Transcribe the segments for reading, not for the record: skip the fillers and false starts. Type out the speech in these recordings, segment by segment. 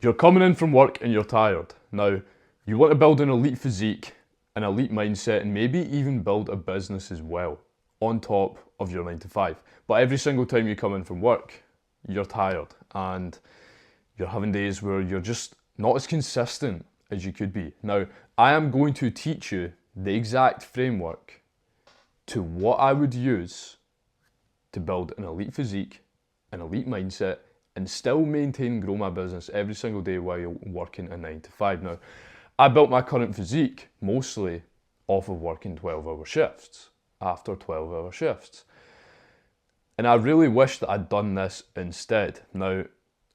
You're coming in from work and you're tired. Now, you want to build an elite physique, an elite mindset, and maybe even build a business as well, on top of your 9 to 5. But every single time you come in from work, you're tired and you're having days where you're just not as consistent as you could be. Now, I am going to teach you the exact framework to what I would use to build an elite physique, an elite mindset, and still maintain and grow my business every single day while working a 9 to 5. Now, I built my current physique mostly off of working 12-hour shifts, after 12-hour shifts. And I really wish that I'd done this instead. Now,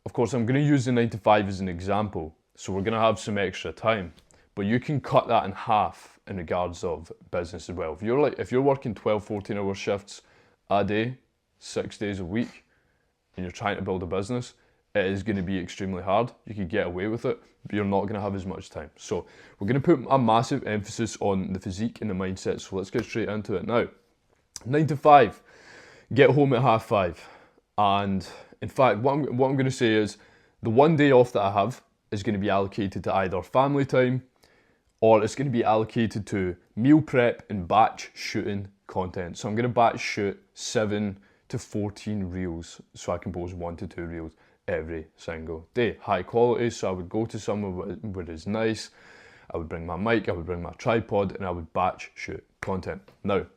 of course, I'm going to use the 9 to 5 as an example, so we're going to have some extra time. But you can cut that in half in regards of business as well. If you're working 12, 14-hour shifts a day, 6 days a week, and you're trying to build a business, it is going to be extremely hard. You could get away with it, but you're not going to have as much time. So we're going to put a massive emphasis on the physique and the mindset. So let's get straight into it now. 9 to 5, get home at 5:30. And in fact, what I'm going to say is the one day off that I have is going to be allocated to either family time or it's going to be allocated to meal prep and batch shooting content. So I'm going to batch shoot 7 to 14 reels so I can post 1 to 2 reels every single day. High quality, so I would go to somewhere where it's nice, I would bring my mic, I would bring my tripod, and I would batch shoot content. Now,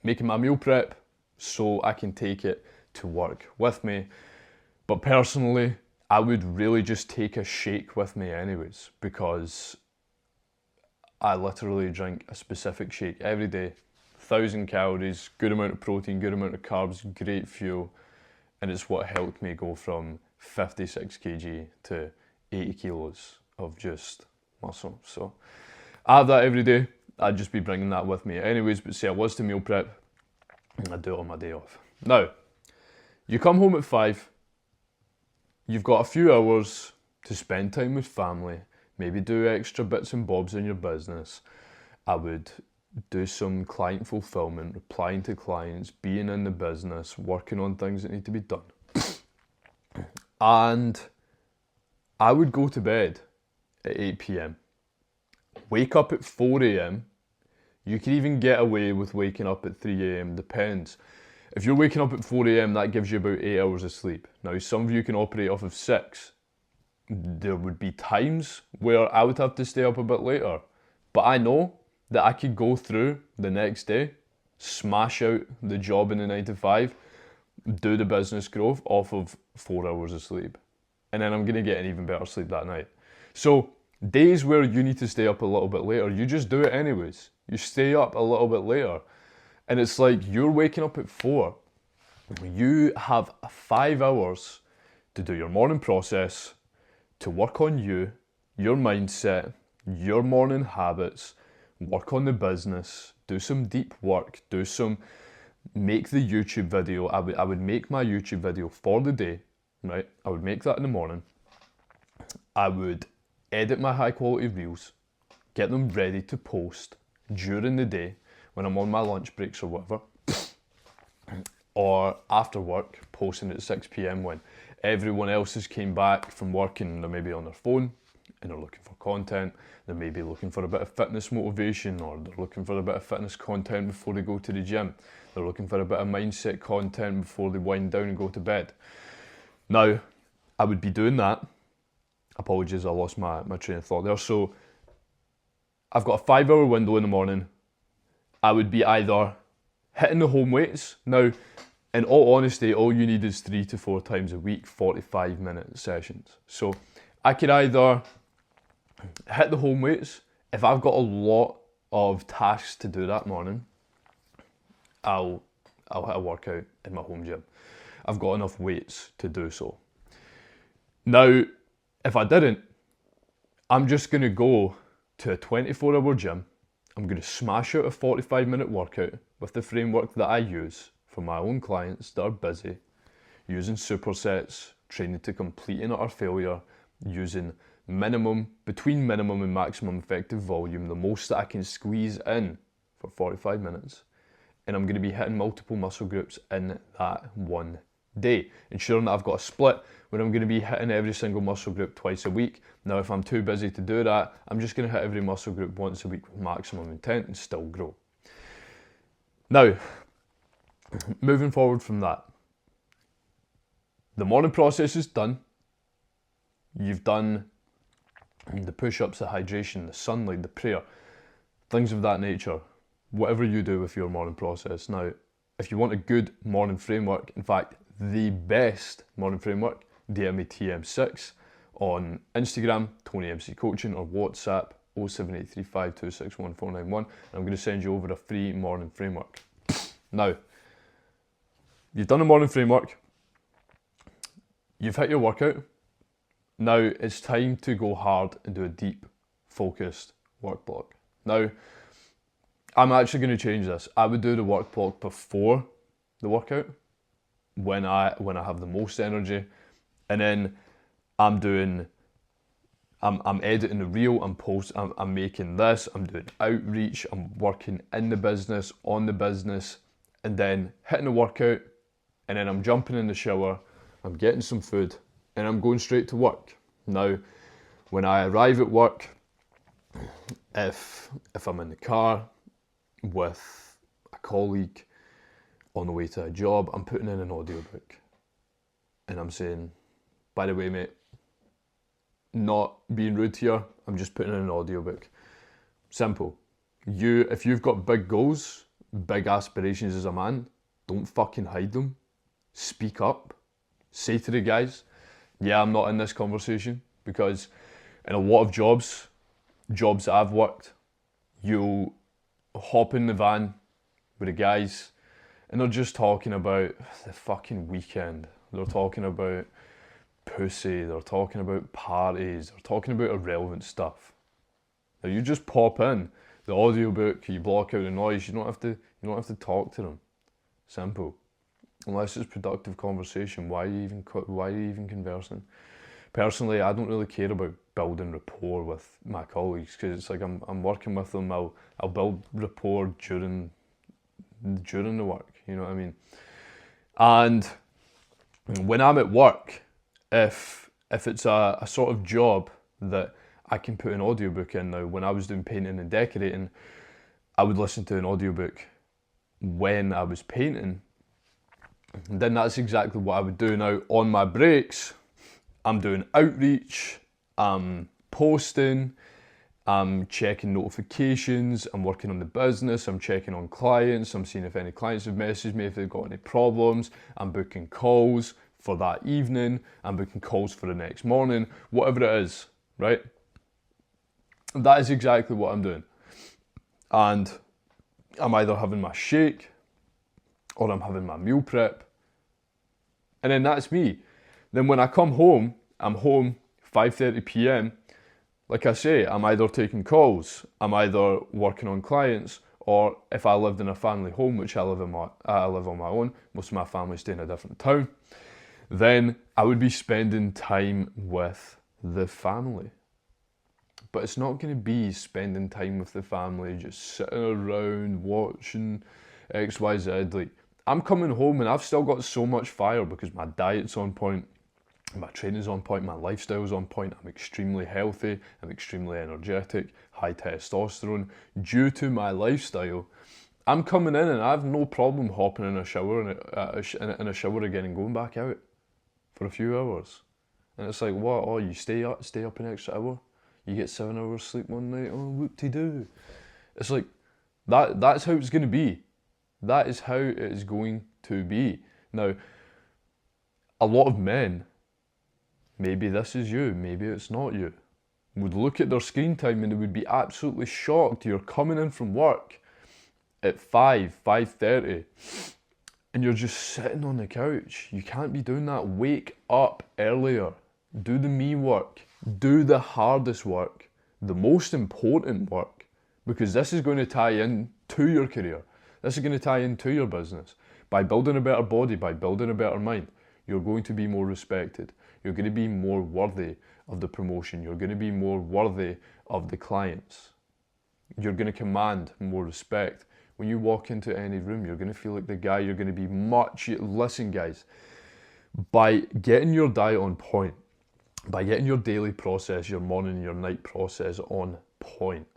making my meal prep so I can take it to work with me, but personally, I would really just take a shake with me anyways, because I literally drink a specific shake every day. 1,000 calories, good amount of protein, good amount of carbs, great fuel, and it's what helped me go from 56 kg to 80 kilos of just muscle. So I have that every day. I'd just be bringing that with me anyways, but say I was to meal prep, I'd do it on my day off. Now, you come home at 5, you've got a few hours to spend time with family, maybe do extra bits and bobs in your business. I would do some client fulfillment, replying to clients, being in the business, working on things that need to be done. And I would go to bed at 8 p.m. Wake up at 4 a.m. You can even get away with waking up at 3 a.m. Depends. If you're waking up at 4 a.m, that gives you about 8 hours of sleep. Now, some of you can operate off of 6. There would be times where I would have to stay up a bit later. But I know that I could go through the next day, smash out the job in the 9 to 5, do the business growth off of 4 hours of sleep. And then I'm going to get an even better sleep that night. So days where you need to stay up a little bit later, you just do it anyways. You stay up a little bit later. And it's like you're waking up at 4. You have 5 hours to do your morning process, to work on you, your mindset, your morning habits, work on the business, do some deep work, make the YouTube video. I would make my YouTube video for the day, right? I would make that in the morning. I would edit my high quality reels, get them ready to post during the day when I'm on my lunch breaks or whatever, or after work, posting at 6 p.m. when everyone else has came back from work and they're maybe on their phone and they're looking for content. They're maybe looking for a bit of fitness motivation, or they're looking for a bit of fitness content before they go to the gym. They're looking for a bit of mindset content before they wind down and go to bed. Now, I would be doing that. Apologies, I lost my train of thought there. So I've got a 5-hour window in the morning. I would be either hitting the home weights. Now, in all honesty, all you need is 3 to 4 times a week, 45-minute sessions. So I could either hit the home weights. If I've got a lot of tasks to do that morning, I'll hit a workout in my home gym. I've got enough weights to do so. Now, if I didn't, I'm just going to go to a 24-hour gym. I'm going to smash out a 45-minute workout with the framework that I use for my own clients that are busy, using supersets, training to complete and utter failure, using between minimum and maximum effective volume, the most that I can squeeze in for 45 minutes. And I'm going to be hitting multiple muscle groups in that one day, ensuring that I've got a split where I'm going to be hitting every single muscle group twice a week. Now, if I'm too busy to do that, I'm just going to hit every muscle group once a week with maximum intent and still grow. Now, moving forward from that, the morning process is done. You've done the push-ups, the hydration, the sunlight, the prayer, things of that nature, whatever you do with your morning process. Now, if you want a good morning framework, in fact, the best morning framework, DM me TM6 on Instagram, Tony MC Coaching, or WhatsApp 07835261491, and I'm going to send you over a free morning framework. Now, you've done a morning framework, you've hit your workout. Now it's time to go hard and do a deep, focused work block. Now, I'm actually going to change this. I would do the work block before the workout, when I have the most energy, and then I'm editing the reel, I'm making this, I'm doing outreach, I'm working in the business, on the business, and then hitting the workout, and then I'm jumping in the shower, I'm getting some food, and I'm going straight to work. Now, when I arrive at work, if I'm in the car with a colleague on the way to a job, I'm putting in an audiobook. And I'm saying, by the way, mate, not being rude here, I'm just putting in an audiobook. Simple. If you've got big goals, big aspirations as a man, don't fucking hide them. Speak up. Say to the guys, yeah, I'm not in this conversation, because in a lot of jobs that I've worked, you'll hop in the van with the guys and they're just talking about the fucking weekend. They're talking about pussy, they're talking about parties, they're talking about irrelevant stuff. Now you just pop in the audiobook, you block out the noise, you don't have to talk to them. Simple. Unless it's productive conversation, why are you even conversing? Personally, I don't really care about building rapport with my colleagues, because it's like I'm working with them. I'll build rapport during the work. You know what I mean? And when I'm at work, if it's a sort of job that I can put an audiobook in now, when I was doing painting and decorating, I would listen to an audiobook when I was painting. And then that's exactly what I would do. Now, on my breaks, I'm doing outreach, I'm posting, I'm checking notifications, I'm working on the business, I'm checking on clients, I'm seeing if any clients have messaged me, if they've got any problems, I'm booking calls for that evening, I'm booking calls for the next morning, whatever it is, right? That is exactly what I'm doing. And I'm either having my shake or I'm having my meal prep. And then that's me. Then when I come home, I'm home 5:30 p.m. Like I say, I'm either taking calls, I'm either working on clients, or if I lived in a family home, which I live on my own, most of my family stay in a different town, then I would be spending time with the family. But it's not going to be spending time with the family, just sitting around watching XYZ. Like, I'm coming home and I've still got so much fire because my diet's on point, my training's on point, my lifestyle's on point, I'm extremely healthy, I'm extremely energetic, high testosterone. Due to my lifestyle, I'm coming in and I have no problem hopping in a shower in a shower again and going back out for a few hours. And it's like, what? Oh, you stay up an extra hour? You get 7 hours sleep one night? Oh, whoop-de-doo. It's like, that's how it's going to be. That is how it is going to be. Now, a lot of men, maybe this is you, maybe it's not you, would look at their screen time and they would be absolutely shocked. You're coming in from work at 5:30, and you're just sitting on the couch. You can't be doing that. Wake up earlier. Do the me work. Do the hardest work. The most important work. Because this is going to tie in to your career. This is going to tie into your business. By building a better body, by building a better mind, you're going to be more respected. You're going to be more worthy of the promotion. You're going to be more worthy of the clients. You're going to command more respect. When you walk into any room, you're going to feel like the guy. You're going to be listen guys, By getting your diet on point, by getting your daily process, your morning and your night process on point,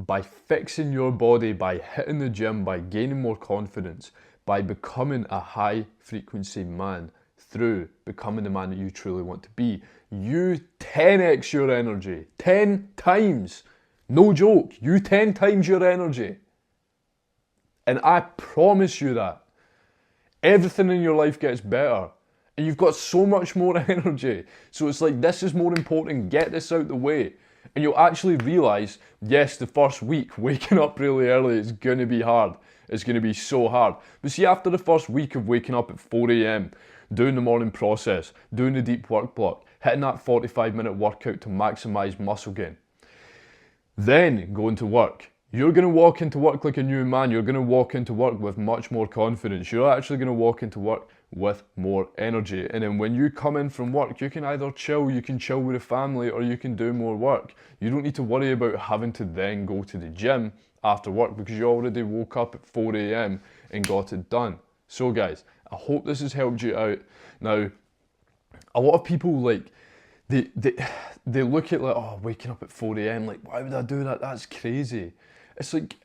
by fixing your body, by hitting the gym, by gaining more confidence, by becoming a high frequency man through becoming the man that you truly want to be, you 10x your energy. 10 times. No joke. You 10 times your energy. And I promise you that. Everything in your life gets better. And you've got so much more energy. So it's like, this is more important. Get this out the way. And you'll actually realise, yes, the first week, waking up really early is going to be hard. It's going to be so hard. But see, after the first week of waking up at 4 a.m, doing the morning process, doing the deep work block, hitting that 45-minute workout to maximise muscle gain, then going to work. You're going to walk into work like a new man. You're going to walk into work with much more confidence. You're actually going to walk into work with more energy. And then when you come in from work, you can either chill, you can chill with the family, or you can do more work. You don't need to worry about having to then go to the gym after work because you already woke up at 4 a.m. and got it done. So guys, I hope this has helped you out. Now, a lot of people they look at like, oh, waking up at 4 a.m, like, why would I do that? That's crazy. It's like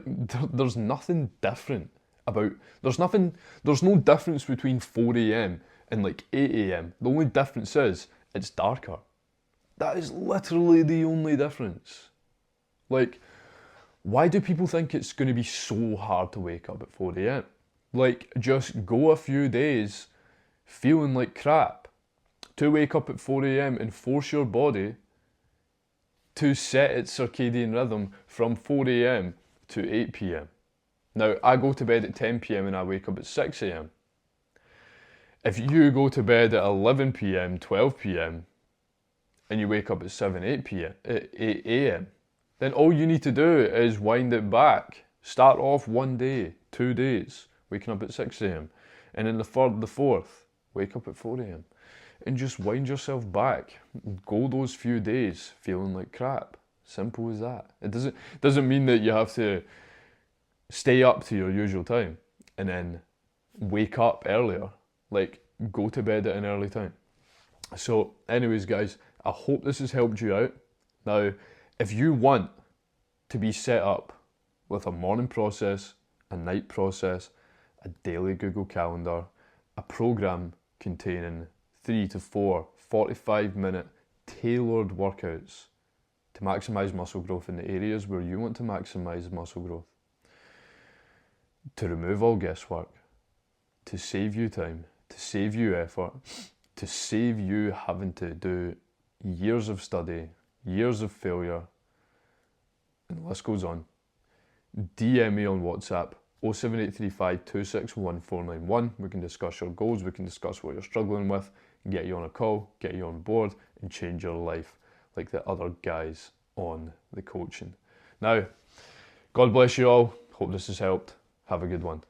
there's nothing different about, there's no difference between 4 a.m. and like 8 a.m. The only difference is it's darker. That is literally the only difference. Like, why do people think it's going to be so hard to wake up at 4 a.m? Like, just go a few days feeling like crap to wake up at 4 a.m. and force your body to set its circadian rhythm from 4 a.m. to 8 p.m. Now, I go to bed at 10 p.m. and I wake up at 6 a.m. If you go to bed at 11 p.m, 12 p.m, and you wake up at 7, 8 p.m, 8 a.m, then all you need to do is wind it back. Start off 1 day, 2 days, waking up at 6 a.m. And then the third, the fourth, wake up at 4 a.m. And just wind yourself back. Go those few days feeling like crap. Simple as that. It doesn't mean that you have to stay up to your usual time and then wake up earlier. Like, go to bed at an early time. So anyways, guys, I hope this has helped you out. Now, if you want to be set up with a morning process, a night process, a daily Google Calendar, a program containing 3 to 4 45-minute tailored workouts to maximise muscle growth in the areas where you want to maximise muscle growth, to remove all guesswork, to save you time, to save you effort, to save you having to do years of study, years of failure, and the list goes on. DM me on WhatsApp 07835 261 491. We can discuss your goals, we can discuss what you're struggling with, get you on a call, get you on board, and change your life like the other guys on the coaching. Now, God bless you all. Hope this has helped. Have a good one.